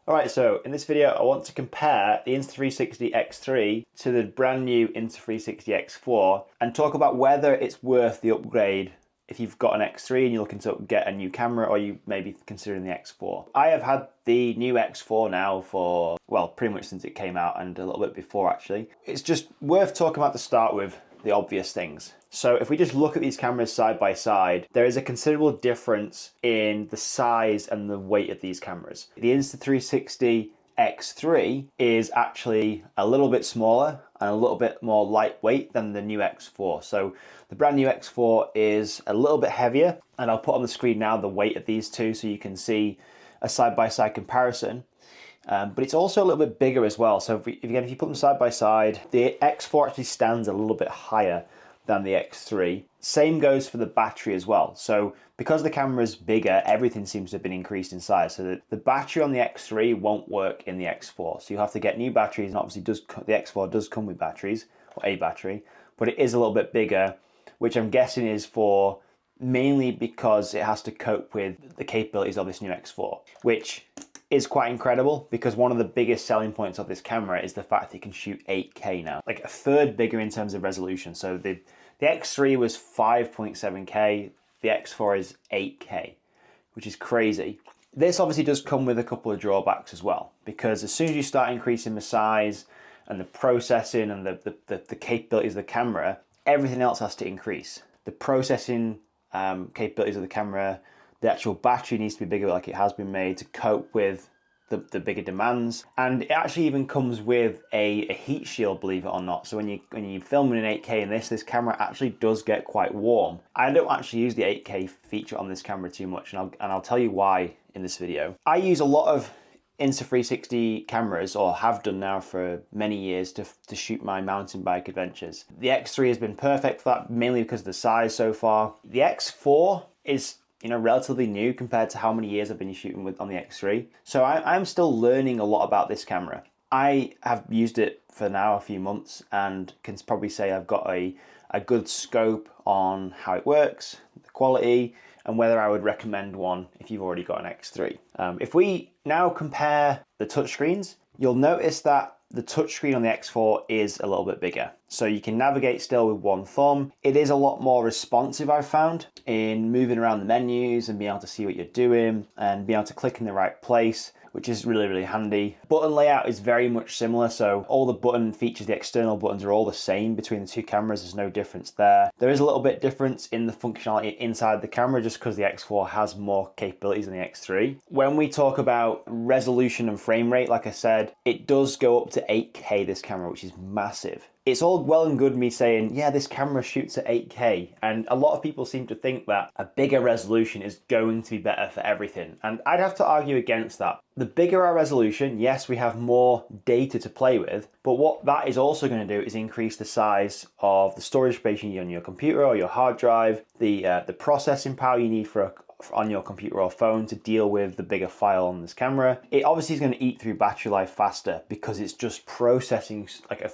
Alright, so in this video I want to compare the Insta360 X3 to the brand new Insta360 X4 and talk about whether it's worth the upgrade if you've got an X3 and you're looking to get a new camera, or you may be considering the X4. I have had the new X4 now for, well, pretty much since it came out and a little bit before actually. It's just worth talking about to start with the obvious things. So if we just look at these cameras side by side, there is a considerable difference in the size and the weight of these cameras. The Insta360 X3 is actually a little bit smaller and a little bit more lightweight than the new X4. So the brand new X4 is a little bit heavier, and I'll put on the screen now the weight of these two so you can see a side-by-side comparison. But it's also a little bit bigger as well. So if you put them side by side, the X4 actually stands a little bit higher than the X3. Same goes for the battery as well. So because the camera is bigger, everything seems to have been increased in size. So the battery on the X3 won't work in the X4. So you have to get new batteries, and obviously the X4 does come with batteries, or a battery, but it is a little bit bigger, which I'm guessing is for mainly because it has to cope with the capabilities of this new X4, which is quite incredible because one of the biggest selling points of this camera is the fact that it can shoot 8K now, like a third bigger in terms of resolution. So the X3 was 5.7K, the X4 is 8K, which is crazy. This obviously does come with a couple of drawbacks as well, because as soon as you start increasing the size and the processing and the capabilities of the camera, everything else has to increase. The processing capabilities of the camera, the actual battery needs to be bigger, like it has been made to cope with the bigger demands. And it actually even comes with a heat shield, believe it or not. So when you film in 8K in this camera actually does get quite warm. I don't actually use the 8K feature on this camera too much, and I'll tell you why in this video. I use a lot of Insta360 cameras, or have done now for many years, to shoot my mountain bike adventures. The X3 has been perfect for that, mainly because of the size so far. The X4 is, you know, relatively new compared to how many years I've been shooting with on the X3. So I'm still learning a lot about this camera. I have used it for now a few months and can probably say I've got a good scope on how it works, the quality, and whether I would recommend one if you've already got an X3. If we now compare the touchscreens, you'll notice that the touchscreen on the X4 is a little bit bigger. So you can navigate still with one thumb. It is a lot more responsive, I've found, in moving around the menus and being able to see what you're doing and being able to click in the right place, which is really, really handy. Button layout is very much similar, so all the button features, the external buttons, are all the same between the two cameras. There's no difference there. There is a little bit difference in the functionality inside the camera, just because the X4 has more capabilities than the X3. When we talk about resolution and frame rate, like I said, it does go up to 8K, this camera, which is massive. It's all well and good me saying, yeah, this camera shoots at 8K, and a lot of people seem to think that a bigger resolution is going to be better for everything, and I'd have to argue against that. The bigger our resolution, yes, we have more data to play with, but what that is also going to do is increase the size of the storage space you need on your computer or your hard drive, the processing power you need on your computer or phone to deal with the bigger file on this camera. It obviously is going to eat through battery life faster because it's just processing like a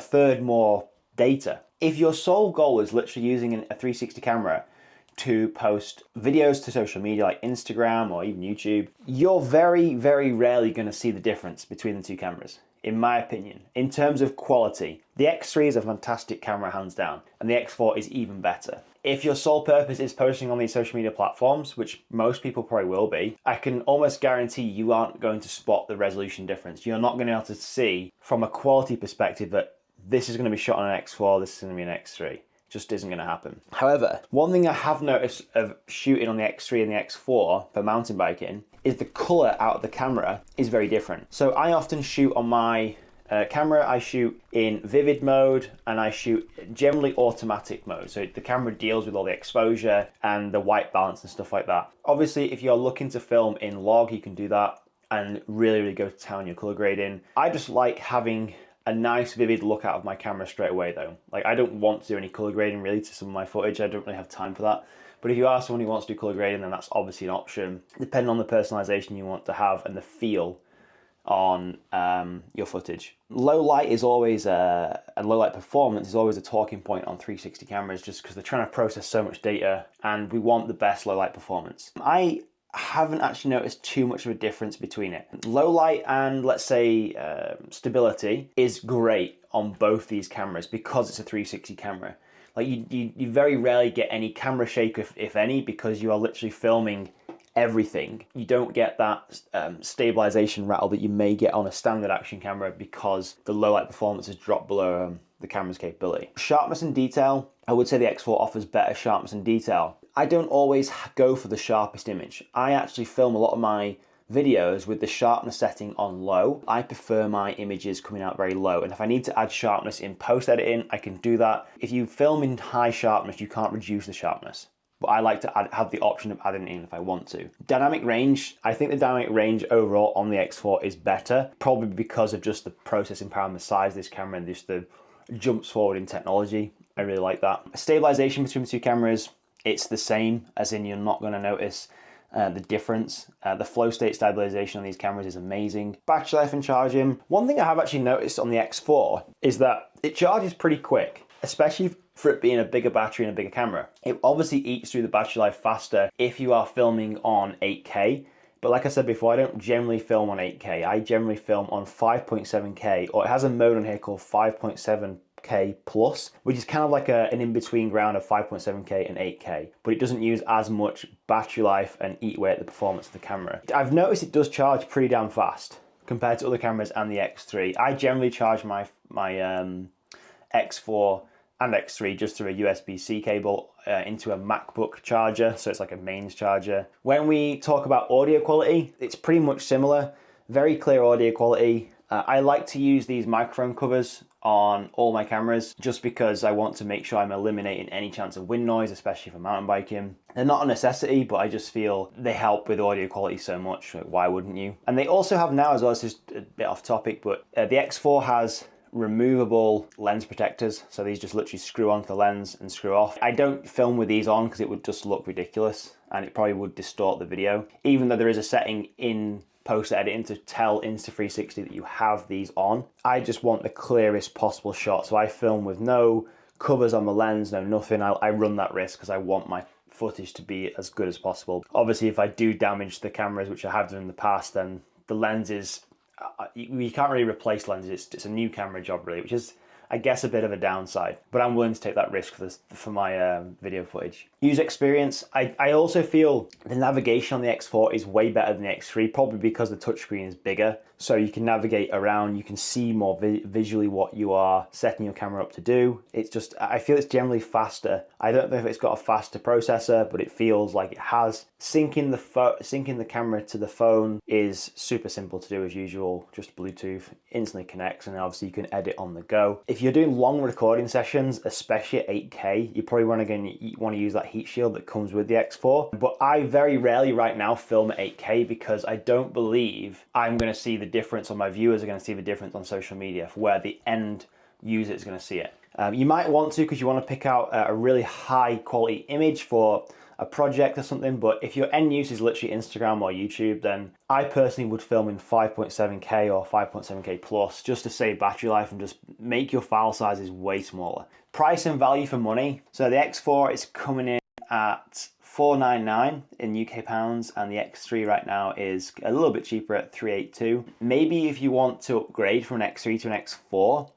third more data. If your sole goal is literally using a 360 camera to post videos to social media like Instagram or even YouTube, you're very, very rarely going to see the difference between the two cameras, in my opinion. In terms of quality, the X3 is a fantastic camera, hands down, and the X4 is even better. If your sole purpose is posting on these social media platforms, which most people probably will be, I can almost guarantee you aren't going to spot the resolution difference. You're not going to be able to see from a quality perspective that this is going to be shot on an X4, this is going to be an X3. It just isn't going to happen. However, one thing I have noticed of shooting on the X3 and the X4 for mountain biking is the color out of the camera is very different. So I often shoot on my camera, I shoot in vivid mode, and I shoot generally automatic mode. So the camera deals with all the exposure and the white balance and stuff like that. Obviously, if you're looking to film in log, you can do that and really, really go to town on your color grading. I just like having a nice vivid look out of my camera straight away though. Like, I don't want to do any color grading really to some of my footage. I don't really have time for that. But if you are someone who wants to do color grading, then that's obviously an option, depending on the personalization you want to have and the feel on your footage. Low light is always and low light performance is always a talking point on 360 cameras, just because they're trying to process so much data and we want the best low light performance. I haven't actually noticed too much of a difference between it. Low light and, let's say, stability is great on both these cameras because it's a 360 camera. Like you very rarely get any camera shake, if any, because you are literally filming everything. You don't get that stabilization rattle that you may get on a standard action camera because the low light performance has dropped below the camera's capability. Sharpness and detail, I would say the X4 offers better sharpness and detail. I don't always go for the sharpest image. I actually film a lot of my videos with the sharpness setting on low. I prefer my images coming out very low, and if I need to add sharpness in post editing, I can do that. If you film in high sharpness, you can't reduce the sharpness, but I like to have the option of adding it in if I want to. Dynamic range, I think the dynamic range overall on the X4 is better, probably because of just the processing power and the size of this camera and just the jumps forward in technology. I really like that. Stabilization between the two cameras, it's the same, as in you're not going to notice the difference. The flow state stabilization on these cameras is amazing. Battery life and charging. One thing I have actually noticed on the X4 is that it charges pretty quick, especially for it being a bigger battery and a bigger camera. It obviously eats through the battery life faster if you are filming on 8K. But like I said before, I don't generally film on 8K. I generally film on 5.7K, or it has a mode on here called 5.7K plus, which is kind of like an in-between ground of 5.7K and 8K, but it doesn't use as much battery life and eat away at the performance of the camera. I've noticed it does charge pretty damn fast compared to other cameras and the X3. I generally charge my X4 and X3 just through a USB-C cable into a MacBook charger, so it's like a mains charger. When we talk about audio quality, it's pretty much similar. Very clear audio quality. I like to use these microphone covers on all my cameras just because I want to make sure I'm eliminating any chance of wind noise, especially for mountain biking. They're not a necessity, but I just feel they help with audio quality so much. Like, why wouldn't you? And they also have now, as well, this is a bit off topic, but the X4 has removable lens protectors, so these just literally screw onto the lens and screw off. I don't film with these on because it would just look ridiculous and it probably would distort the video, even though there is a setting in post editing to tell Insta360 that you have these on. I just want the clearest possible shot, so I film with no covers on the lens, no nothing. I run that risk because I want my footage to be as good as possible. Obviously, if I do damage the cameras, which I have done in the past, then the lens is you can't really replace lenses. It's a new camera job really, which is, I guess, a bit of a downside, but I'm willing to take that risk for my video footage. User experience, I also feel the navigation on the X4 is way better than the X3, probably because the touchscreen is bigger, so you can navigate around, you can see more visually what you are setting your camera up to do. It's just, I feel it's generally faster. I don't know if it's got a faster processor, but it feels like it has. Syncing the camera to the phone is super simple to do as usual, just Bluetooth, instantly connects, and obviously you can edit on the go. If you're doing long recording sessions, especially at 8K, you probably want to use that heat shield that comes with the X4. But I very rarely right now film at 8K because I don't believe I'm going to see the difference, or my viewers are going to see the difference on social media for where the end user is going to see it. You might want to, because you want to pick out a really high quality image for a project or something, but if your end use is literally Instagram or YouTube, then I personally would film in 5.7K or 5.7K plus just to save battery life and just make your file sizes way smaller. Price and value for money. So the X4 is coming in at $499 in UK pounds, and the X3 right now is a little bit cheaper at $382. Maybe if you want to upgrade from an X3 to an X4,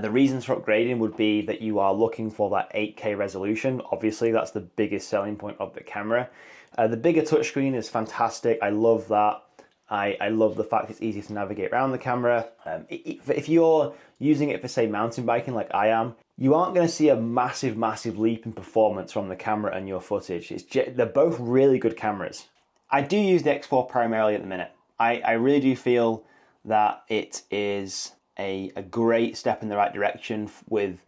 the reasons for upgrading would be that you are looking for that 8K resolution. Obviously, that's the biggest selling point of the camera. The bigger touchscreen is fantastic. I love that. I love the fact it's easy to navigate around the camera. If you're using it for, say, mountain biking like I am, you aren't going to see a massive leap in performance from the camera and your footage. They're both really good cameras. I do use the X4 primarily at the minute. I really do feel that it is a great step in the right direction with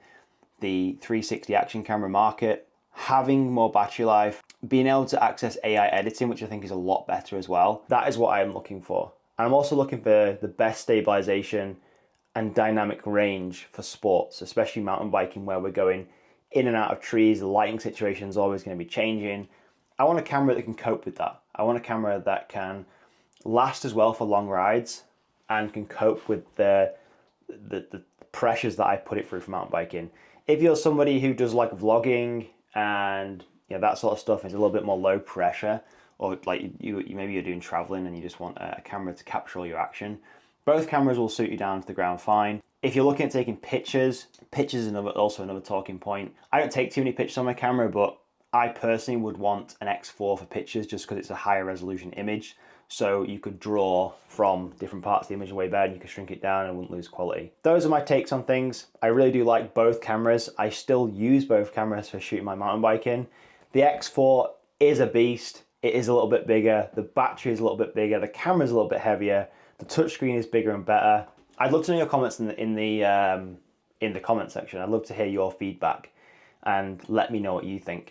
the 360 action camera market, having more battery life, being able to access AI editing, which I think is a lot better as well. That is what I am looking for. And I'm also looking for the best stabilization and dynamic range for sports, especially mountain biking, where we're going in and out of trees. The lighting situation is always going to be changing. I want a camera that can cope with that. I want a camera that can last as well for long rides and can cope with the pressures that I put it through for mountain biking. If you're somebody who does like vlogging and that sort of stuff is a little bit more low pressure, or like maybe you're doing traveling and you just want a camera to capture all your action. Both cameras will suit you down to the ground fine. If you're looking at taking pictures, pictures is also another talking point. I don't take too many pictures on my camera, but I personally would want an X4 for pictures just because it's a higher resolution image. So you could draw from different parts of the image way better and you could shrink it down and wouldn't lose quality. Those are my takes on things. I really do like both cameras. I still use both cameras for shooting my mountain biking. The X4 is a beast. It is a little bit bigger. The battery is a little bit bigger. The camera is a little bit heavier. The touchscreen is bigger and better. I'd love to know your comments in the comment section. I'd love to hear your feedback and let me know what you think.